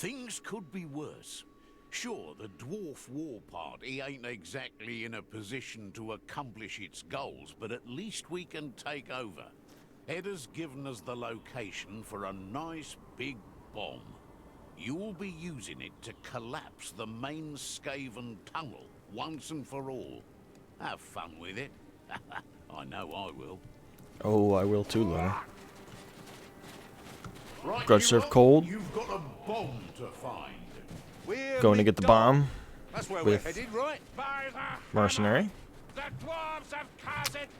Things could be worse. Sure, the dwarf war party ain't exactly in a position to accomplish its goals, but at least we can take over. Edda's given us the location for a nice big bomb. You'll be using it to collapse the main Skaven tunnel once and for all. Have fun with it. I know I will. Oh, I will too, Luna. Right, Grudge Served Cold. You've got a bomb to find. Going to get the bomb That's where with we're headed, right? Mercenary.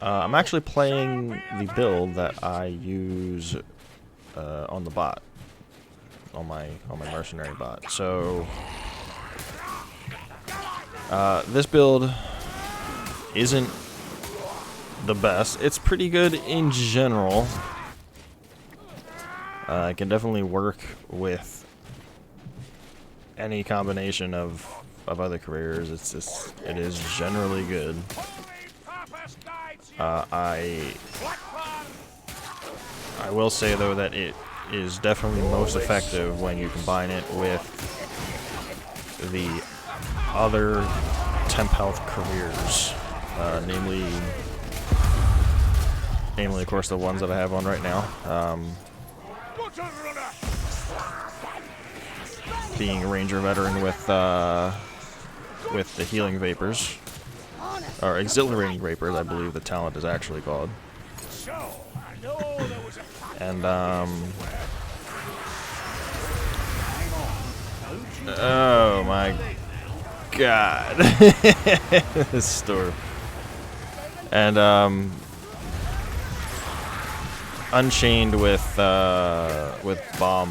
I'm actually playing the build that I use on the bot, on my Mercenary bot. So this build isn't the best. It's pretty good in general. It can definitely work with any combination of other careers. It is generally good. I will say though that it is definitely most effective when you combine it with the other temp health careers, namely of course the ones that I have on right now. Being a ranger veteran with the healing vapors, or exhilarating vapors, I believe the talent is actually called. And oh my god, this storm. And Unchained with Balm.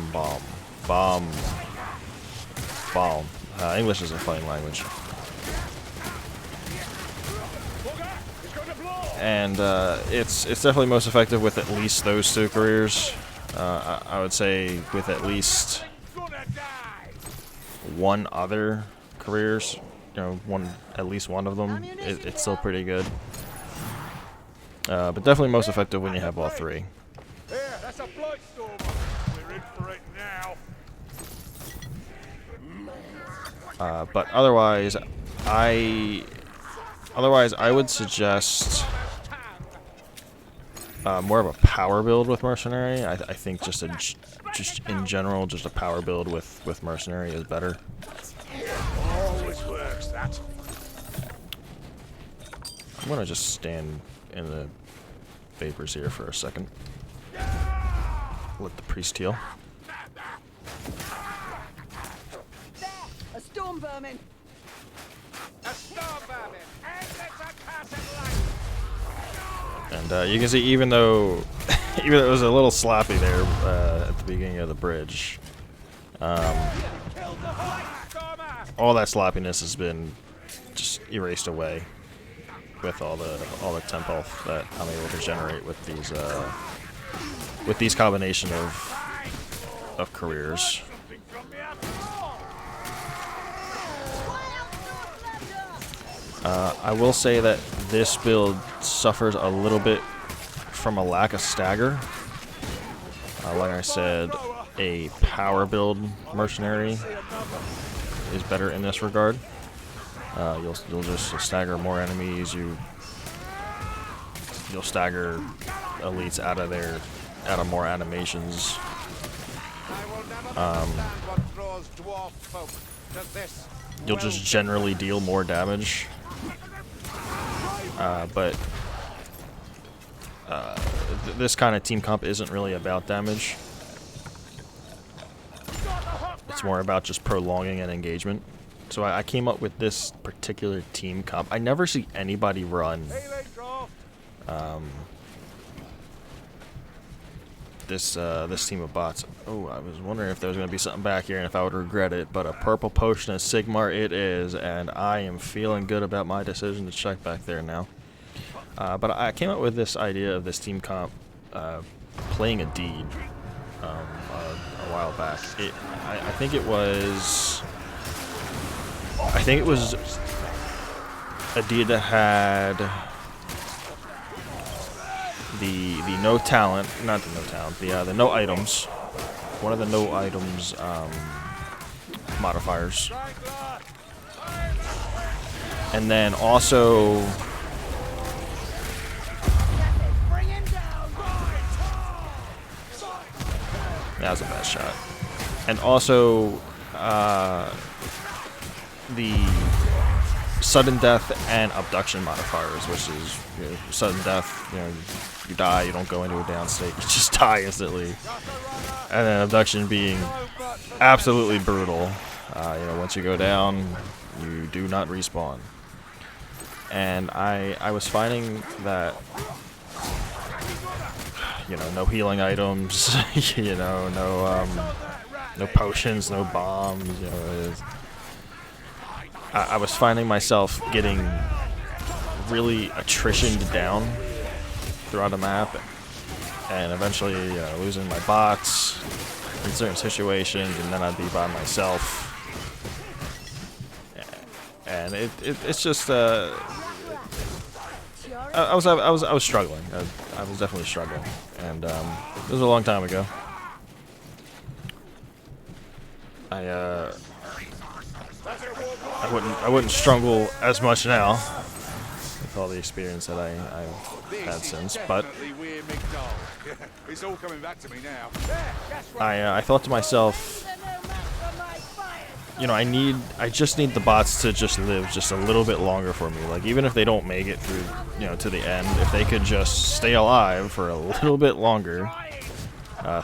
English is a funny language. And it's definitely most effective with at least those two careers. I would say with at least one other careers, at least one of them, it's still pretty good. But definitely most effective when you have all three. That's a blight storm. We're in for it now. But otherwise, I would suggest more of a power build with Mercenary. I think just in general, just a power build with Mercenary is better. Always works, that. I'm gonna just stand in the vapors here for a second. Let the priest heal. A storm vermin. A storm vermin. And it's a cursed light. And you can see, even though it was a little sloppy there at the beginning of the bridge, all that sloppiness has been just erased away with all the temp health that I'm able to generate with these combination of careers. I will say that this build suffers a little bit from a lack of stagger. Like I said, a power build Mercenary is better in this regard. You'll just stagger more enemies. You'll stagger elites out of more animations. You'll just generally deal more damage. But this kind of team comp isn't really about damage. It's more about just prolonging an engagement. So I came up with this particular team comp. I never see anybody run this team of bots. Oh, I was wondering if there was going to be something back here and if I would regret it, but a purple potion of Sigmar it is, and I am feeling good about my decision to check back there now. But I came up with this idea of this team comp playing a deed a while back. I think it was a deed that had the no talent, not the no talent, the no items. One of the no items modifiers. And then also... That was a bad shot. And also, the sudden death and abduction modifiers, which is, you know, sudden death, you know, you die, you don't go into a down state, you just die instantly. And then abduction being absolutely brutal. You know, once you go down, you do not respawn. And I was finding that, you know, no healing items, you know, no potions, no bombs, you know. I was finding myself getting really attritioned down throughout the map, and eventually losing my bots in certain situations, and then I'd be by myself. And it's just I was struggling. I was definitely struggling, and it was a long time ago. I wouldn't struggle as much now with all the experience that I've had since, but It's all coming back to me now. I thought to myself, you know, I just need the bots to just live just a little bit longer for me. Like, even if they don't make it through, you know, to the end, if they could just stay alive for a little bit longer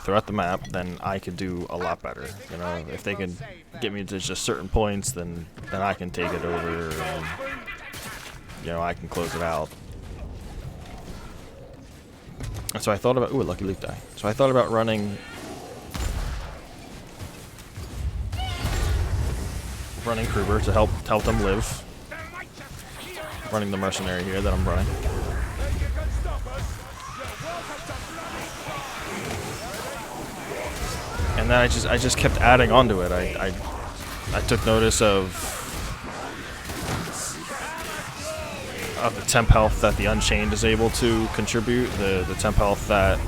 throughout the map, then I could do a lot better. You know, if they could get me to just certain points, then I can take it over, and, you know, I can close it out. And so I thought about, ooh, lucky Luke die. So I thought about running Kruber to help them live. Running the Mercenary here that I'm running. And then I just kept adding onto it. I took notice of the temp health that the Unchained is able to contribute, the temp health that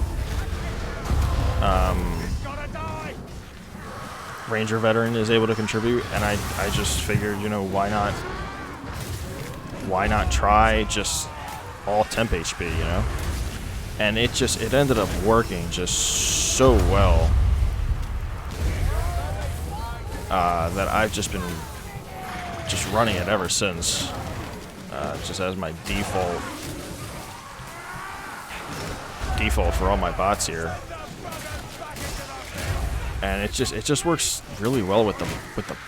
Ranger Veteran is able to contribute, and I just figured, you know, why not try just all temp HP, you know? And it ended up working just so well that I've just been running it ever since, just as my default for all my bots here. And it just works really well with the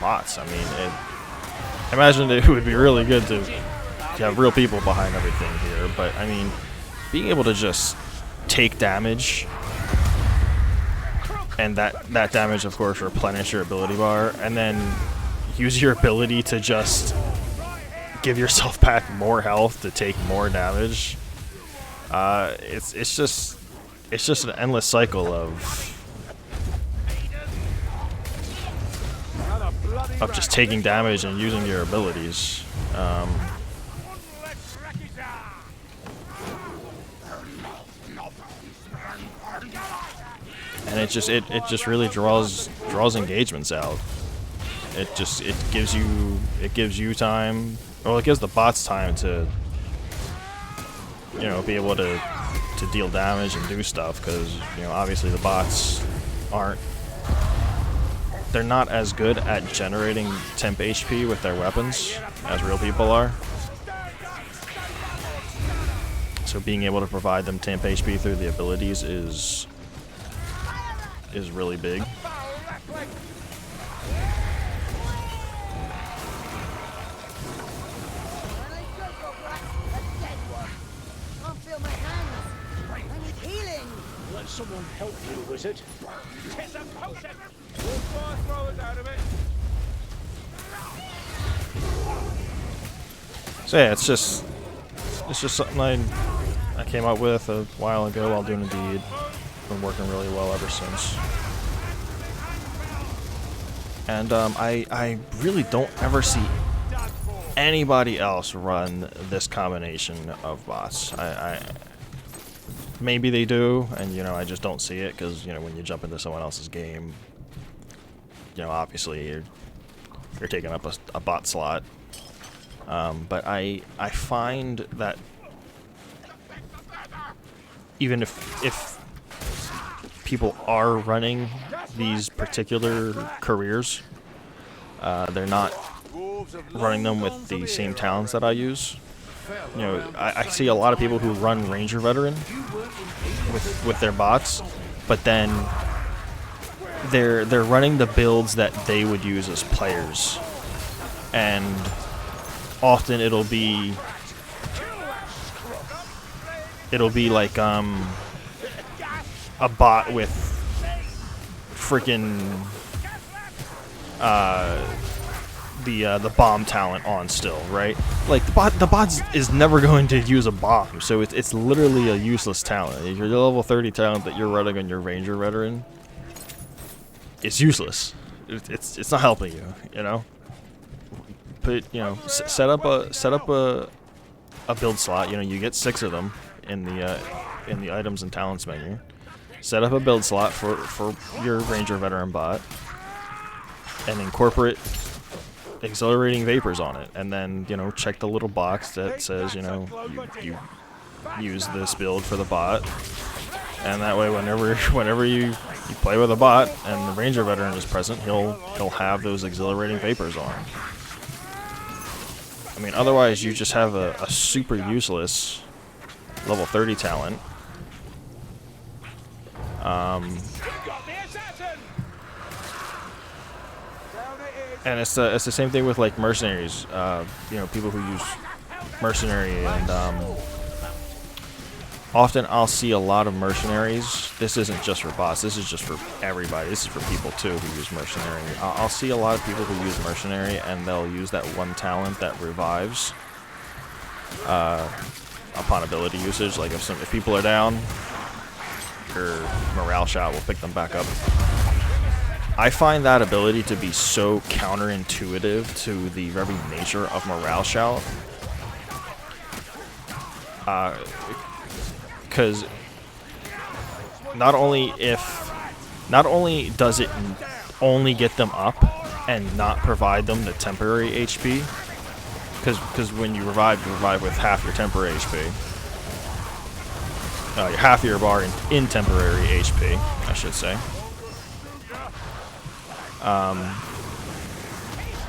bots. I mean, I imagine it would be really good to have real people behind everything here, but I mean, being able to just take damage, and that damage, of course, replenish your ability bar, and then use your ability to just give yourself back more health to take more damage. It's just an endless cycle of just taking damage and using your abilities. And it just really draws engagements out. It gives you time, well, it gives the bots time to, you know, be able to deal damage and do stuff, because, you know, obviously the bots they're not as good at generating temp HP with their weapons as real people are. So being able to provide them temp HP through the abilities is really big. Let someone help you, wizard. Get the potion! All fire throwers out of it! So yeah, it's just something I came up with a while ago while doing a deed. Been working really well ever since. And I really don't ever see anybody else run this combination of bots. Maybe they do, and, you know, I just don't see it, because, you know, when you jump into someone else's game, you know, obviously you're taking up a bot slot. But I find that even if people are running these particular careers, they're not running them with the same talents that I use. You know, I see a lot of people who run Ranger Veteran with their bots, but then they're running the builds that they would use as players, and often it'll be like a bot with freaking the bomb talent on still, right? Like the bot is never going to use a bomb, so it's literally a useless talent. Your level 30 talent that you're running on your Ranger Veteran, it's useless. It's not helping you, you know. Put, you know, set up a build slot. You know, you get 6 of them in the items and talents menu. Set up a build slot for your Ranger Veteran bot, and incorporate exhilarating vapors on it, and then, you know, check the little box that says, you know, you use this build for the bot, and that way whenever you play with a bot and the Ranger Veteran is present, he'll have those exhilarating vapors on. I mean, otherwise you just have a super useless level 30 talent. And it's the same thing with like mercenaries. You know, people who use mercenary, and often I'll see a lot of mercenaries. This isn't just for bots. This is just for everybody. This is for people too who use mercenary. I'll see a lot of people who use mercenary, and they'll use that one talent that revives upon ability usage. Like if people are down, your morale shot will pick them back up. I find that ability to be so counterintuitive to the very nature of morale shout. Because not only does it only get them up and not provide them the temporary HP, because when you revive with half your temporary HP, half your bar in temporary HP, I should say.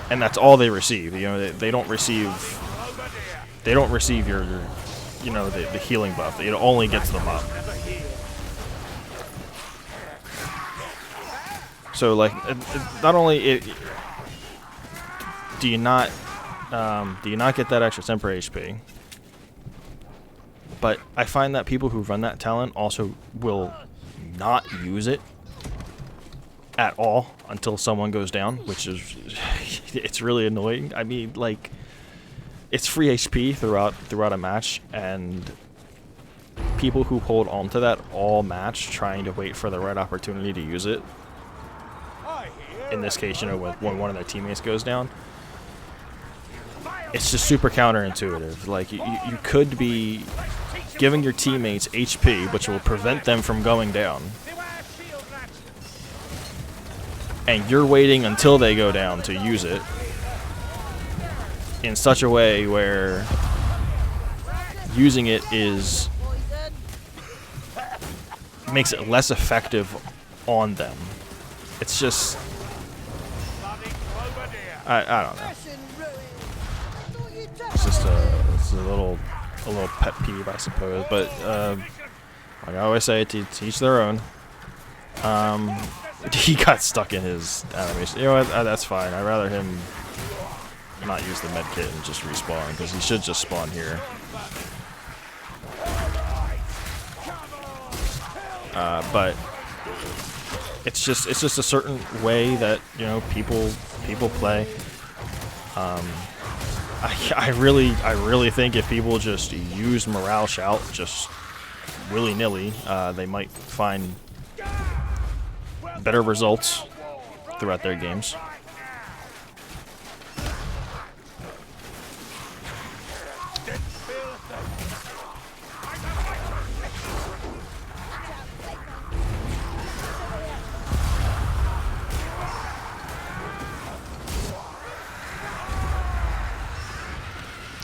And that's all they receive. You know, they don't receive your you know, the healing buff. It only gets them up. So like, not only do you not get that extra temporary HP, but I find that people who run that talent also will not use it at all until someone goes down, which is it's really annoying. I mean, like, it's free HP throughout a match, and people who hold on to that all match trying to wait for the right opportunity to use it. In this case, you know, when one of their teammates goes down, it's just super counterintuitive. Like, you could be giving your teammates HP, which will prevent them from going down, and you're waiting until they go down to use it in such a way where using it makes it less effective on them. It's just, I don't know. It's just it's a little pet peeve, I suppose. But like I always say, to each their own. He got stuck in his animation. You know what? That's fine. I'd rather him not use the med kit and just respawn, because he should just spawn here. But it's just a certain way that, you know, people play. I really think if people just use morale shout just willy-nilly, they might find better results throughout their games.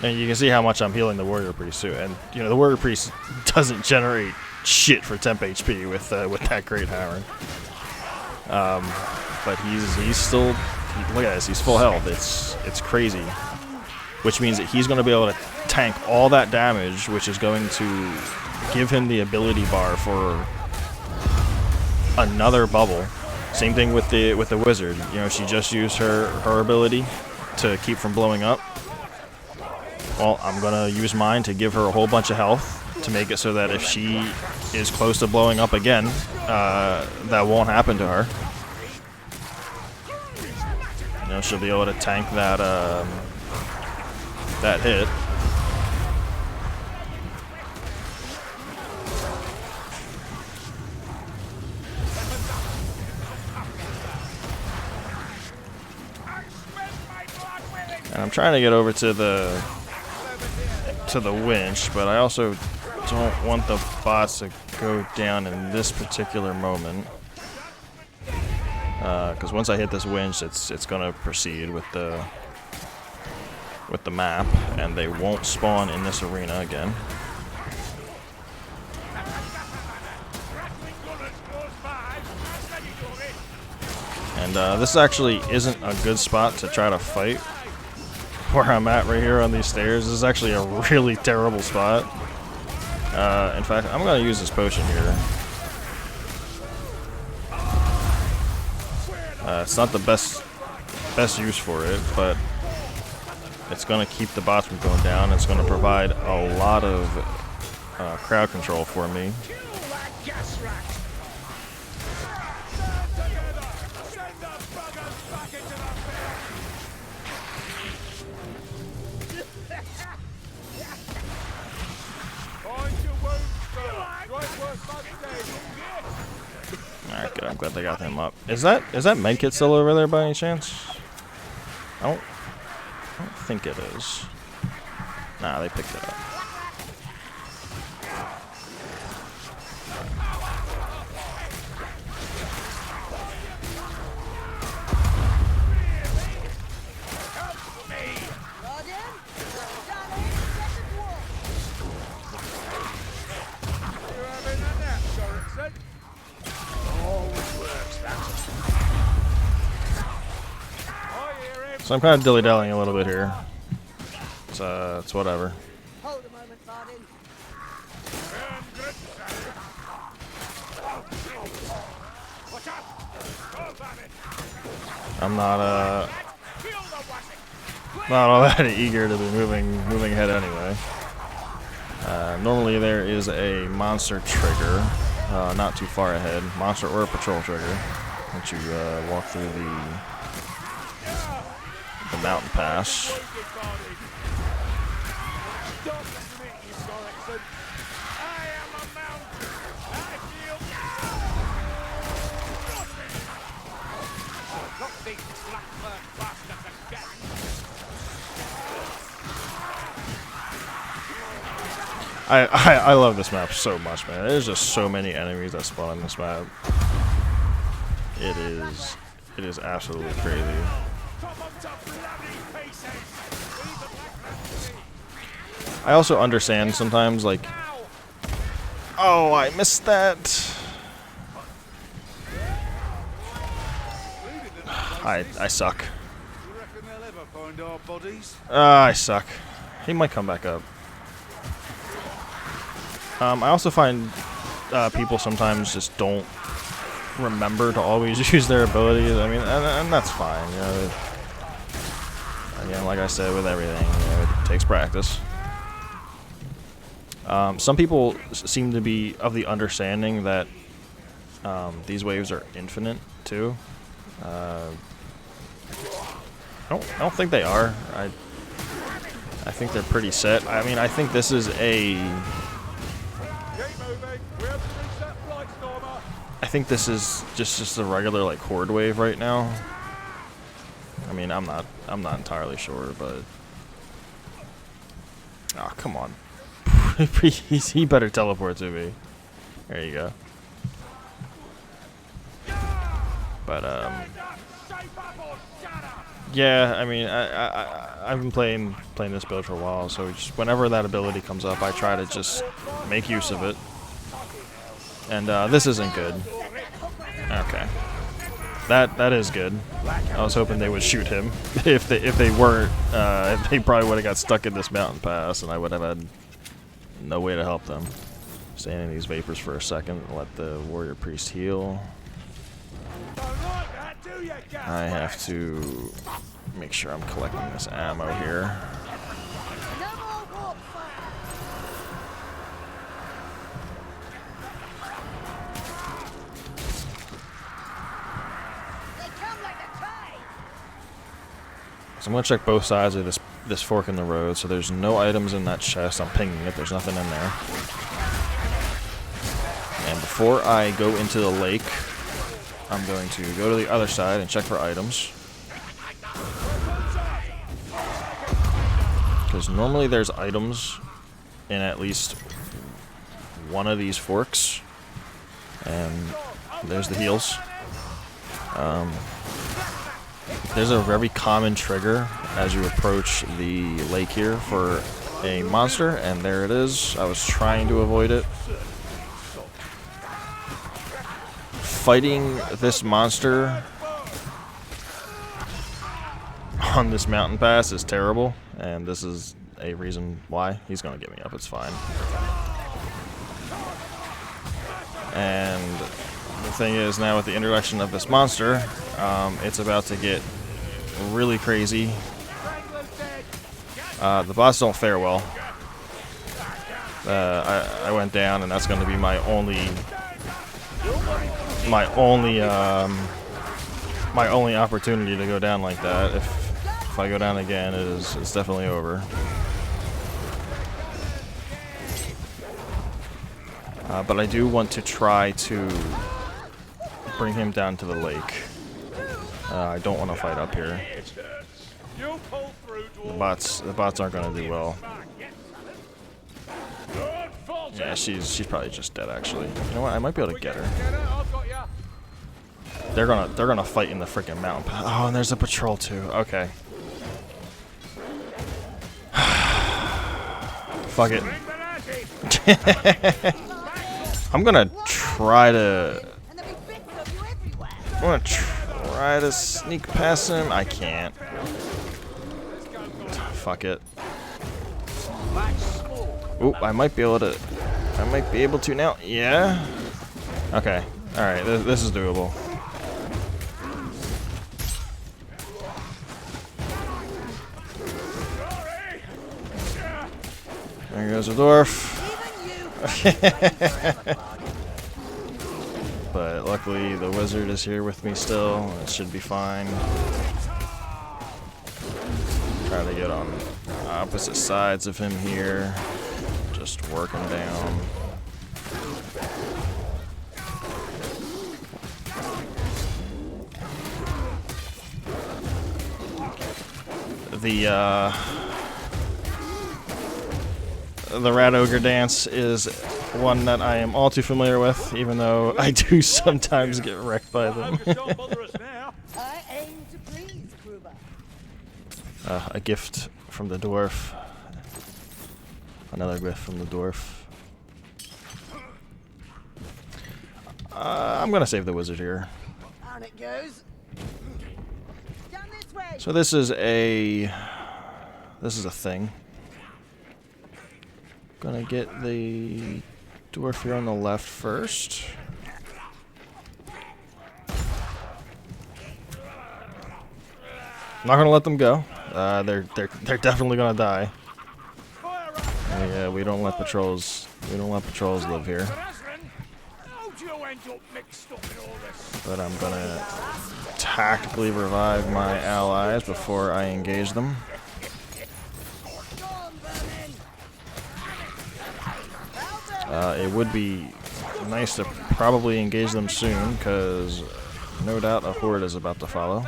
And you can see how much I'm healing the warrior priest too. And you know the warrior priest doesn't generate shit for temp HP with that great hammer. But he's still look at this. He's full health. It's crazy. Which means that he's going to be able to tank all that damage, which is going to give him the ability bar for another bubble. Same thing with the wizard. You know, she just used her ability to keep from blowing up. Well, I'm gonna use mine to give her a whole bunch of health to make it so that if she is close to blowing up again, that won't happen to her. You know, she'll be able to tank that that hit. And I'm trying to get over to the winch, but I also don't want the bots to go down in this particular moment. Because once I hit this winch, it's gonna proceed with the map, and they won't spawn in this arena again. And this actually isn't a good spot to try to fight. Where I'm at right here on these stairs, this is actually a really terrible spot. In fact, I'm gonna use this potion here. It's not the best use for it, but it's gonna keep the bots from going down. It's gonna provide a lot of crowd control for me. Alright, good. I'm glad they got him up. Is that medkit still over there by any chance? I don't think it is. Nah, they picked it up. So I'm kind of dilly-dallying a little bit here. It's whatever. Hold a moment, Martin. I'm not all that eager to be moving ahead anyway. Normally there is a monster trigger, not too far ahead, monster or a patrol trigger, once you walk through the mountain pass. I love this map so much, man. There's just so many enemies that spawn on this map. It is absolutely crazy. I also understand sometimes, like, oh, I missed that. I suck. I suck. He might come back up. I also find people sometimes just don't remember to always use their abilities. I mean, and that's fine. You know, again, like I said, with everything, you know, it takes practice. Some people seem to be of the understanding that these waves are infinite too. I don't think they are. I think they're pretty set. I mean, I think this is I think this is just a regular like horde wave right now. I mean, I'm not entirely sure, but oh, come on. He better teleport to me. There you go. But Yeah, I mean, I've been playing this build for a while, so just whenever that ability comes up, I try to just make use of it. And this isn't good. Okay, that is good. I was hoping they would shoot him. If they weren't, they probably would have got stuck in this mountain pass, and I would have had no way to help them. Stand in these vapors for a second, let the warrior priest heal. I have to make sure I'm collecting this ammo here. No more warp fire. They come like the tide. So I'm gonna check both sides of this fork in the road. So there's no items in that chest. I'm pinging it. There's nothing in there. And before I go into the lake, I'm going to go to the other side and check for items. Because normally there's items in at least one of these forks. And there's the heals. There's a very common trigger as you approach the lake here for a monster, and there it is. I was trying to avoid it. Fighting this monster on this mountain pass is terrible, and this is a reason why. He's gonna get me up, it's fine. And the thing is, now with the introduction of this monster, it's about to get really crazy. The bots don't fare well. I went down, and that's going to be my only opportunity to go down like that. If I go down again, it's definitely over. But I do want to try to bring him down to the lake. I don't want to fight up here. The bots aren't going to do well. Yeah, she's probably just dead actually. You know what? I might be able to get her. They're gonna fight in the freaking mountain pass. Oh, and there's a patrol too. Okay. Fuck it. I'm gonna try to sneak past him. I can't. Fuck it. Oop, I might be able to now. Yeah. Okay. All right. This is doable. There goes a dwarf. But luckily the wizard is here with me still. It should be fine. Try to get on opposite sides of him here. Just working down. The Rat Ogre dance is one that I am all too familiar with, even though I do sometimes get wrecked by them. I aim to please, Kruber. A gift from the dwarf. Another gift from the dwarf. I'm gonna save the wizard here. On it goes. Down this way. So this is a thing. Gonna get the dwarf here on the left first. I'm not gonna let them go. They're definitely gonna die. Yeah, we don't let patrols live here. But I'm gonna tactically revive my allies before I engage them. It would be nice to probably engage them soon, because no doubt a horde is about to follow.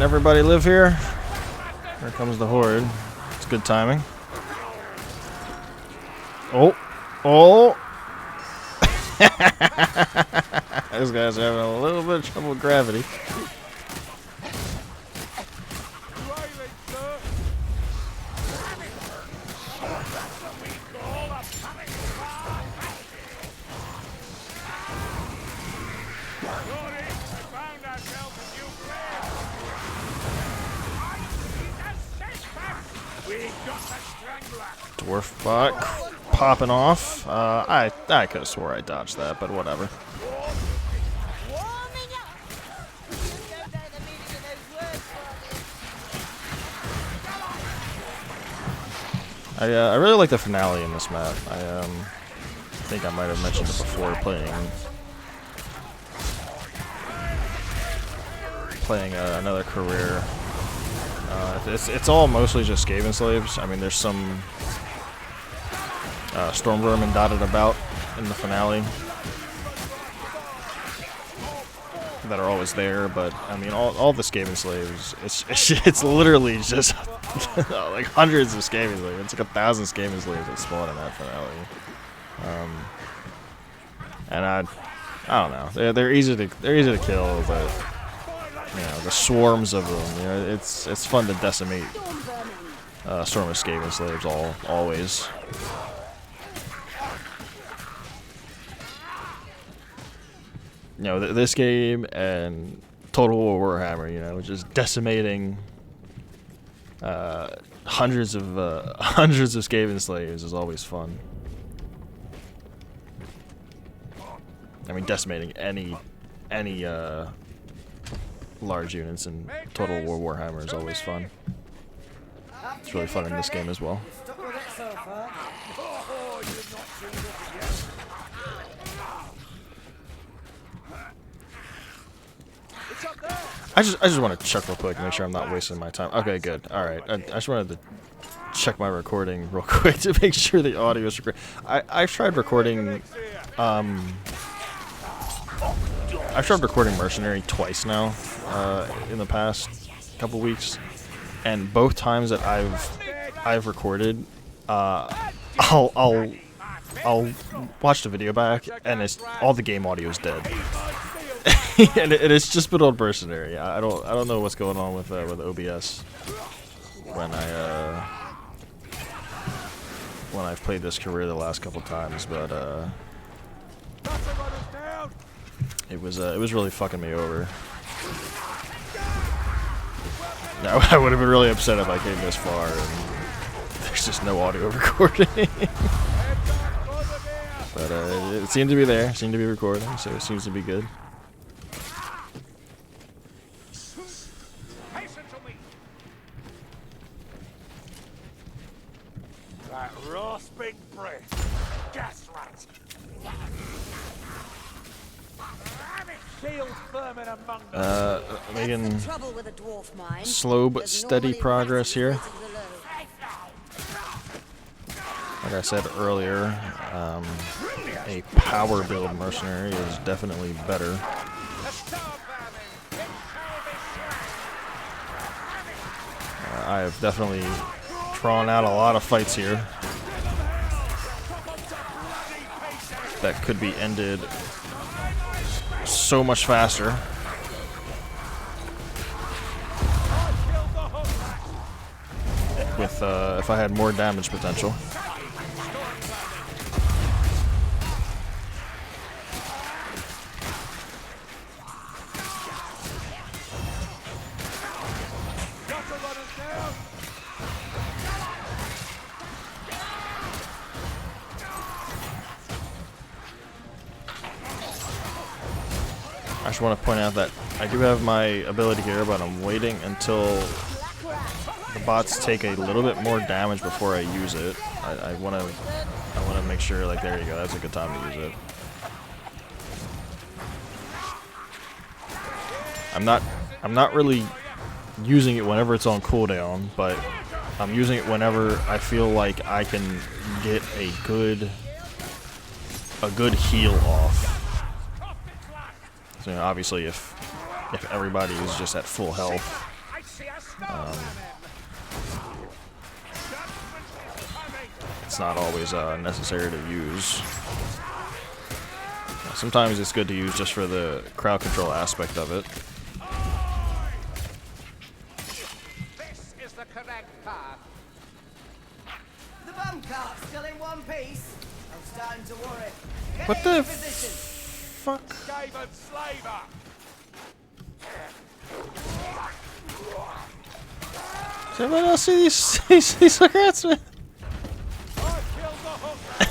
Can everybody live here? Here comes the horde. It's good timing. Oh. Oh. Those guys are having a little bit of trouble with gravity. Dwarf bot popping off. I could have swore I dodged that, but whatever. I really like the finale in this map. I think I might have mentioned it before playing another career. It's all mostly just Skaven slaves. I mean, there's some storm vermin dotted about in the finale that are always there, but I mean, all the Skaven slaves, it's literally just like hundreds of Skaven slaves. It's like 1,000 Skaven slaves that spawn in that finale. And I don't know. They're easy to kill, but you know, the swarms of them. You know, it's fun to decimate swarm of Skaven slaves always. You know, this game and Total War Warhammer, you know, just decimating hundreds of Skaven slaves is always fun. I mean, decimating any large units in Total War Warhammer is always fun. It's really fun in this game as well. I just want to check real quick and make sure I'm not wasting my time. Okay, good. All right. I just wanted to check my recording real quick to make sure the audio is recording. I've tried recording. I've tried recording Mercenary twice now in the past couple weeks, and both times that I've recorded, I'll watch the video back, and all the game audio is dead. And it's just been on Mercenary. I don't know what's going on with OBS when I've played this career the last couple times, but it was really fucking me over. I would have been really upset if I came this far and there's just no audio recording. But it seemed to be there, it seemed to be recording, so it seems to be good. That rasping breath, gas rat. Making slow but steady progress here. Like I said earlier, a power build Mercenary is definitely better. I have definitely drawn out a lot of fights here that could be ended so much faster. With if I had more damage potential. I just want to point out that I do have my ability here, but I'm waiting until the bots take a little bit more damage before I use it. I want to make sure, like, there you go, that's a good time to use it. I'm not really using it whenever it's on cooldown, but I'm using it whenever I feel like I can get a good heal off. So, you know, obviously if everybody is just at full health, It's not always necessary to use. Sometimes it's good to use just for the crowd control aspect of it. This is the correct path. The bum cart's still in one piece. I'm starting to worry. Get What in the position. fuck? Gaven slaver. Does anyone else see these cigarettes, man? I killed the hooker.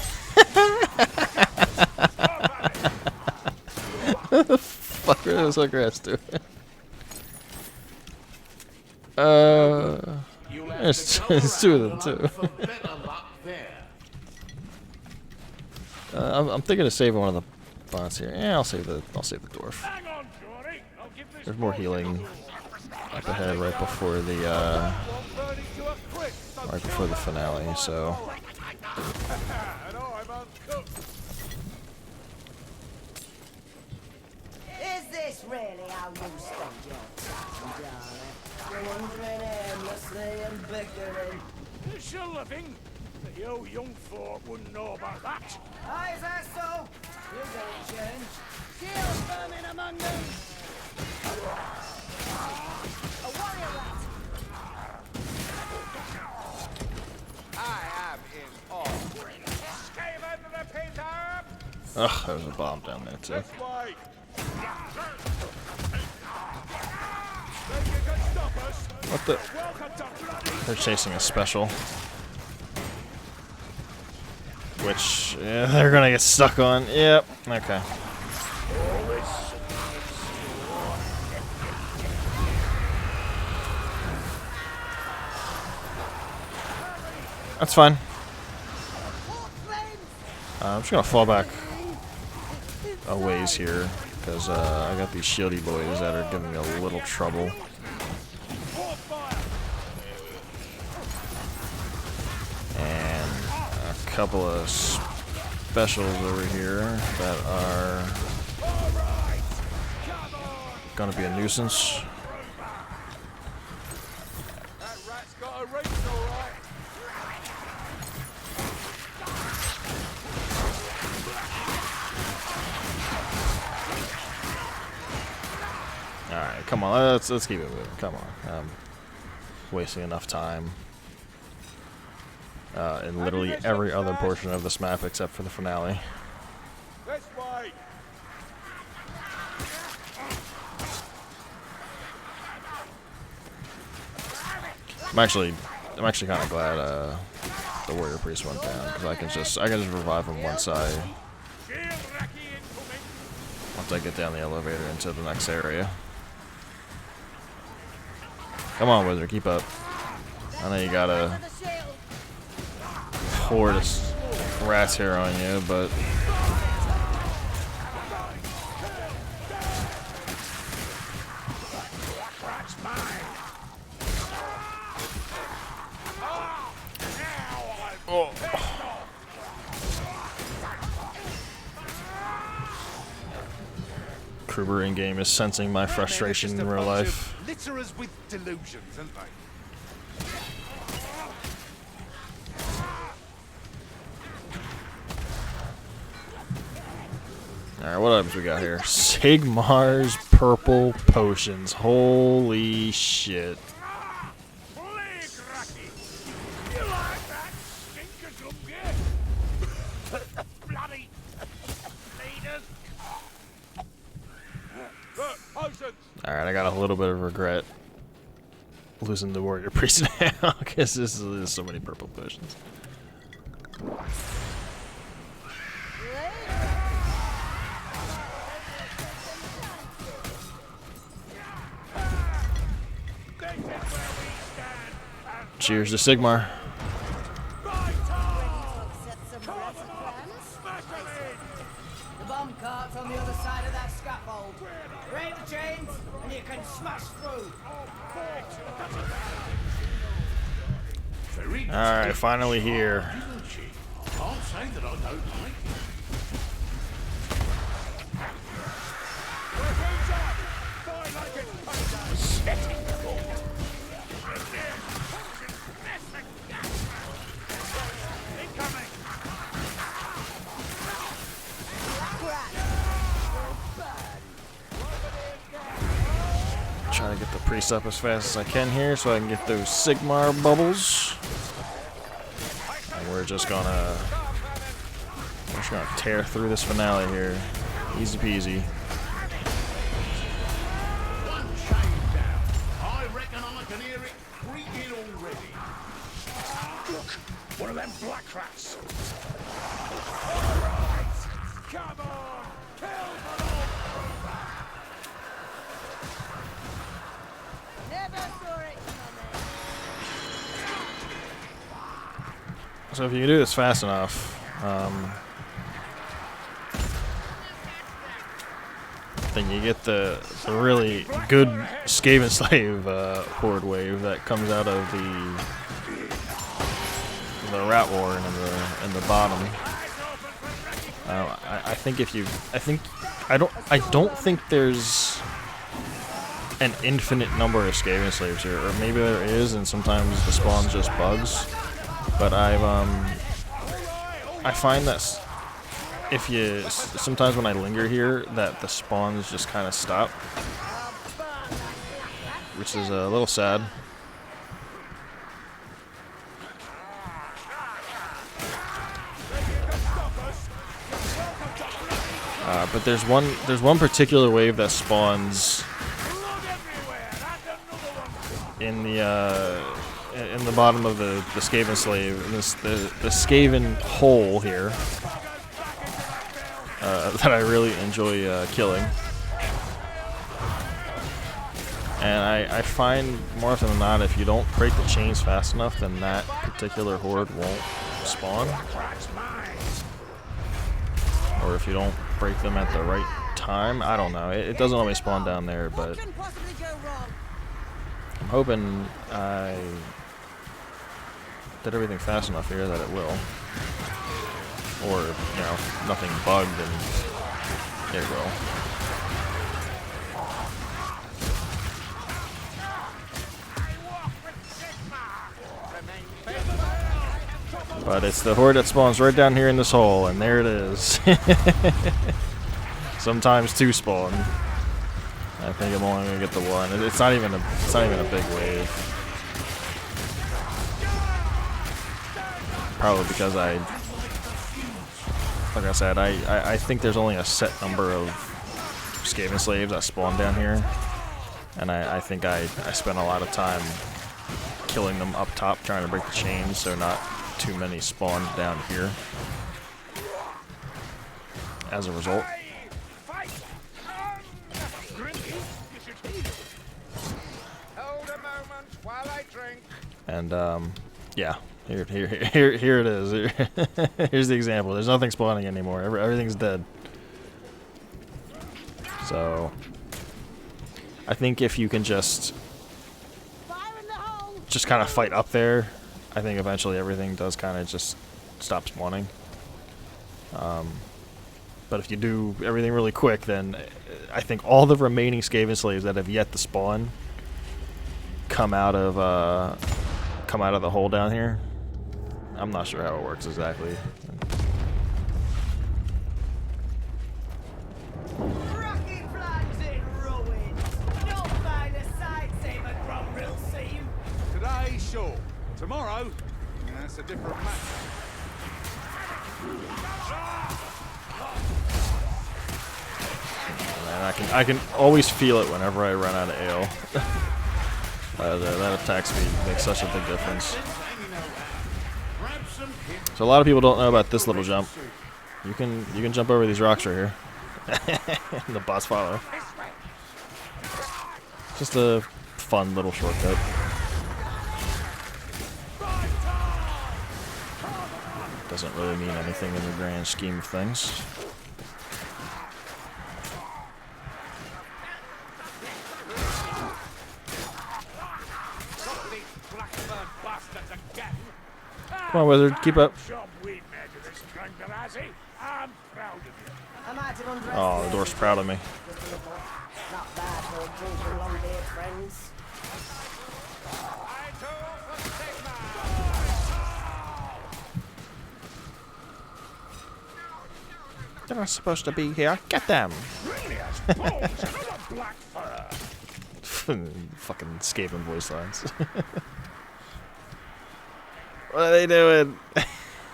What the fuck are those cigarettes doing? There's two of them too. For better luck there. I'm thinking of saving one of the bots here. Yeah, I'll save the dwarf. Hang on, Johnny. I'll give this There's more healing up ahead right before the one burning to a crisp. So right before the finale. So and I'm uncooked. Is this really how you spend your time, darling? Wandering aimlessly and bickering. It's your living. But you young folk wouldn't know about that. Aye, is that so? You don't change. Shields burning among them. A warrior rat. I am in awe. Skaven repeater. ugh, there's a bomb down there too. This way. Think you can stop us? What the? Welcome to bloody. They're chasing a special, which they're gonna get stuck on. Yep. Okay. That's fine. I'm just gonna fall back a ways here because I got these shieldy boys that are giving me a little trouble. And a couple of specials over here that are gonna be a nuisance. That rat's got a reach, all right. Alright, come on, let's keep it moving. Come on. I'm wasting enough time in literally every other portion of this map except for the finale. This way. I'm actually kind of glad the warrior priest went down because I can just revive him once I get down the elevator into the next area. Come on, wizard, keep up. I know you got a horde of rats here on you, but oh. Kruber in game is sensing my frustration in real life. Litterers with delusions, aren't they? Alright, what items we got here? Sigmar's purple potions. Holy shit. Plague Racky! You like that stinker-dungy? Bloody leaders! Look, potions! Alright, I got a little bit of regret losing the warrior priest now because there's so many purple potions. Cheers to Sigmar. The bomb cart's on the other side of that scaffold. Break the chains, and you can smash through. Alright, finally here. Can't say that I don't like it. priest up as fast as I can here so I can get those Sigmar bubbles. And we're just gonna tear through this finale here. Easy peasy. Unchained down. I reckon I can hear it creaking already. Look, one of them black rats. Come on, kill them all. Never saw it coming. So if you do this fast enough, then you get the really good Skaven Slave horde wave that comes out of the Rat Warren in the bottom. I don't think there's an infinite number of Skaven Slaves here, or maybe there is, and sometimes the spawn's just bugs. But I find that sometimes when I linger here, that the spawns just kind of stop, which is a little sad. But there's one particular wave that spawns in the bottom of the Skaven Slave, and the Skaven hole here that I really enjoy killing. And I find more often than not, if you don't break the chains fast enough, then that particular horde won't spawn. Or if you don't break them at the right time, I don't know. It doesn't always spawn down there, but I'm hoping I did everything fast enough here that it will. Or, you know, nothing bugged and it will. But it's the horde that spawns right down here in this hole, and there it is. Sometimes two spawn. I think I'm only gonna get the one. It's not even a big wave. Probably because like I said, I think there's only a set number of Skaven Slaves that spawn down here, and I think I spent a lot of time killing them up top, trying to break the chains, so not too many spawned down here. As a result. And yeah, here it is. Here's the example. There's nothing spawning anymore. Everything's dead. So I think if you can just kind of fight up there, I think eventually everything does kind of just stop spawning. But if you do everything really quick, then I think all the remaining Skaven Slaves that have yet to spawn come out of the hole down here. I'm not sure how it works exactly. Rocket plans in ruins. Don't find a side saver from real seam. Today, sure. Tomorrow, that's a different matter. And I can always feel it whenever I run out of ale. That attack speed makes such a big difference. So a lot of people don't know about this little jump. You can jump over these rocks right here. And the boss follow. Just a fun little shortcut. Doesn't really mean anything in the grand scheme of things. Come on, wizard, keep up. Oh, the dwarf's proud of me. Not bad for a drinking long day of friends. They're not supposed to be here. Get them. Fucking escaping voice lines. What are they doing?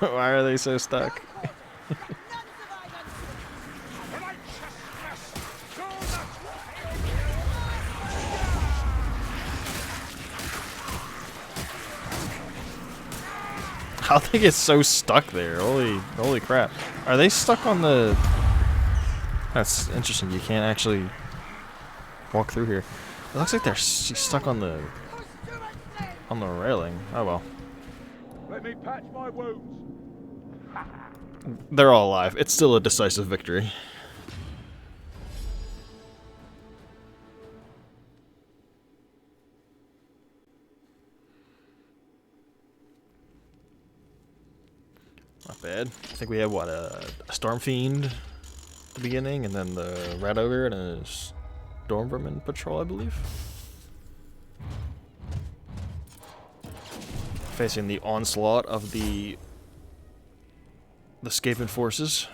Why are they so stuck? How they get so stuck there? Holy crap! Are they stuck on the? That's interesting. You can't actually walk through here. It looks like they're stuck on the railing. Oh well. Let me patch my wounds. They're all alive. It's still a decisive victory. Not bad. I think we have what, a Storm Fiend at the beginning, and then the Red Ogre and a Storm Vermin patrol, I believe. Facing the onslaught of the escaping forces.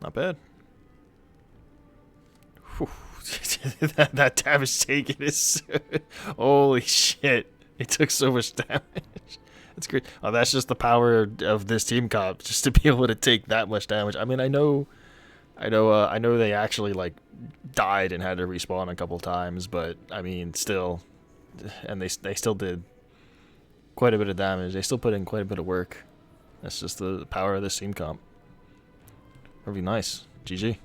Not bad. Whew. that damage taken is holy shit. It took so much damage. That's great. Oh, that's just the power of this team comp, just to be able to take that much damage. I mean, I know they actually like died and had to respawn a couple times, but I mean, still, and they still did quite a bit of damage. They still put in quite a bit of work. That's just the power of this team comp. That'd be nice. GG.